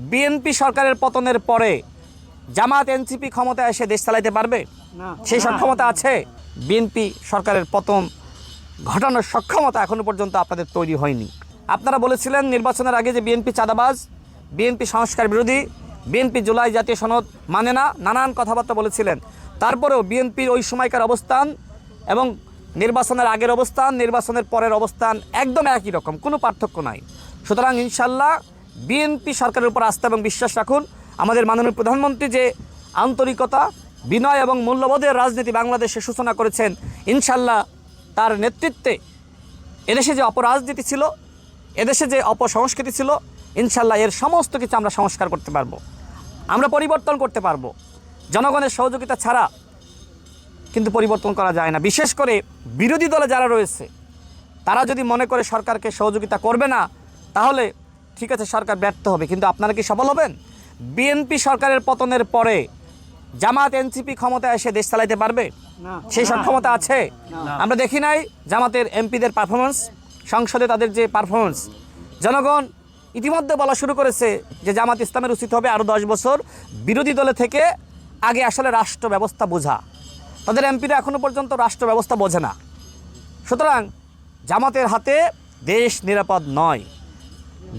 BNP সরকারের পতনের পরে জামাত এনসিপি ক্ষমতায় এসে দেশ চালাইতে পারবে? সেই সক্ষমতা আছে? বিএনপি সরকারের পতন ঘটানোর সক্ষমতা এখনো পর্যন্ত আপনাদের তৈরি হয়নি। আপনারা বলেছিলেন নির্বাচনের আগে যে বিএনপি চাঁদাবাজ, বিএনপি সংস্কার বিরোধী, বিএনপি জুলাই জাতীয় সনদ মানে না, নানান কথাবার্তা বলেছিলেন। তারপরেও বিএনপির ওই সময়কার অবস্থান এবং নির্বাচনের আগের অবস্থান, নির্বাচনের পরের অবস্থান একদম একই রকম, কোনো পার্থক্য নাই। সুতরাং ইনশাল্লাহ বিএনপি সরকারের উপর আস্থা এবং বিশ্বাস রাখুন। আমাদের মাননীয় প্রধানমন্ত্রী যে আন্তরিকতা, বিনয় এবং মূল্যবোধের রাজনীতি বাংলাদেশে সূচনা করেছেন, ইনশাল্লাহ তার নেতৃত্বে এদেশে যে অপরাজনীতি ছিল, এদেশে যে অপসংস্কৃতি ছিল, ইনশাল্লাহ এর সমস্ত কিছু আমরা সংস্কার করতে পারবো, আমরা পরিবর্তন করতে পারবো। জনগণের সহযোগিতা ছাড়া কিন্তু পরিবর্তন করা যায় না। বিশেষ করে বিরোধী দলে যারা রয়েছে তারা যদি মনে করে সরকারকে সহযোগিতা করবে না, তাহলে ঠিক আছে, সরকার ব্যর্থ হবে, কিন্তু আপনারা কি সফল হবেন? বিএনপি সরকারের পতনের পরে জামাত এনসিপি ক্ষমতায় এসে দেশ চালাইতে পারবে? সেই সক্ষমতা আছে? আমরা দেখি নাই জামাতের এমপিদের পারফরমেন্স, সংসদে তাদের যে পারফরমেন্স। জনগণ ইতিমধ্যে বলা শুরু করেছে যে জামাত ইসলামের উচিত হবে আরও 10 বছর বিরোধী দলে থেকে আগে আসলে রাষ্ট্র ব্যবস্থা বোঝা। তাদের এমপিরা এখনও পর্যন্ত রাষ্ট্র ব্যবস্থা বোঝে না। সুতরাং জামাতের হাতে দেশ নিরাপদ নয়,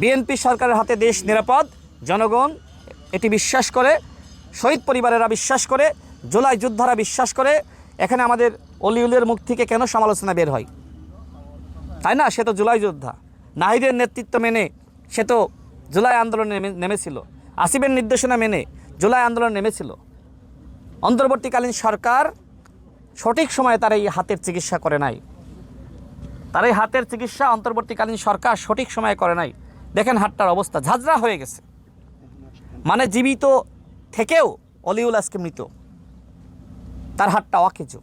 বিএনপি সরকারের হাতে দেশ নিরাপদ। জনগণ এটি বিশ্বাস করে, শহীদ পরিবারেরা বিশ্বাস করে, জুলাই যোদ্ধারা বিশ্বাস করে। এখানে আমাদের অলিউলের মুখ থেকে কেন সমালোচনা বের হয়, তাই না? সে তো জুলাই যোদ্ধা, নাহিদের নেতৃত্ব মেনে সে তো জুলাই আন্দোলনে নেমেছিল, আসিফের নির্দেশনা মেনে জুলাই আন্দোলন নেমেছিল। অন্তর্বর্তীকালীন সরকার সঠিক সময়ে তার এই হাতের চিকিৎসা করে নাই, তার এই হাতের চিকিৎসা অন্তর্বর্তীকালীন সরকার সঠিক সময়ে করে নাই। দেখেন হাতটার অবস্থা ঝাঁঝরা হয়ে গেছে, মানে জীবিত থেকেও অলিউল আজকে মৃত, তার হাতটা অকেজো।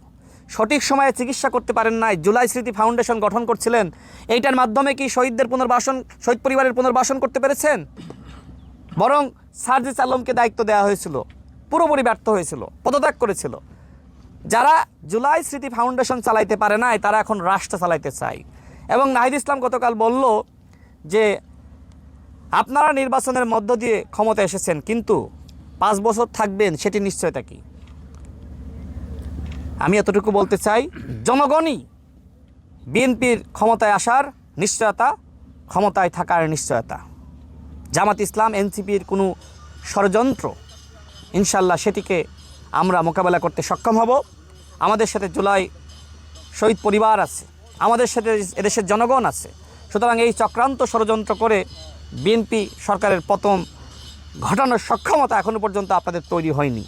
সঠিক সময়ে চিকিৎসা করতে পারেন নাই। জুলাই স্মৃতি ফাউন্ডেশন গঠন করছিলেন, এইটার মাধ্যমে কি শহীদদের পুনর্বাসন, শহীদ পরিবারের পুনর্বাসন করতে পেরেছেন? বরং সার্জিস আলমকে দায়িত্ব দেওয়া হয়েছিল, পুরোপুরি ব্যর্থ হয়েছিল, পদত্যাগ করেছিল। যারা জুলাই স্মৃতি ফাউন্ডেশন চালাইতে পারে নাই, তারা এখন রাষ্ট্র চালাইতে চায়। এবং নাহিদ ইসলাম গতকাল বলল যে আপনারা নির্বাচনের মধ্য দিয়ে ক্ষমতা এসেছেন, কিন্তু 5 বছর থাকবেন সেটি নিশ্চয়তা কি? আমি এতটুকু বলতে চাই, জনগণই বিএনপির ক্ষমতায় আসার নিশ্চয়তা, ক্ষমতায় থাকার নিশ্চয়তা। জামাত ইসলাম এনসিপির কোনো ষড়যন্ত্র, ইনশাল্লাহ সেটিকে আমরা মোকাবেলা করতে সক্ষম হব। আমাদের সাথে জুলাই শহীদ পরিবার আছে, আমাদের সাথে এদেশের জনগণ আছে। সুতরাং এই চক্রান্ত ষড়যন্ত্র করে বিএনপি সরকারের পতন ঘটানোর সক্ষমতা এখনো পর্যন্ত আপনাদের তৈরি হয়নি।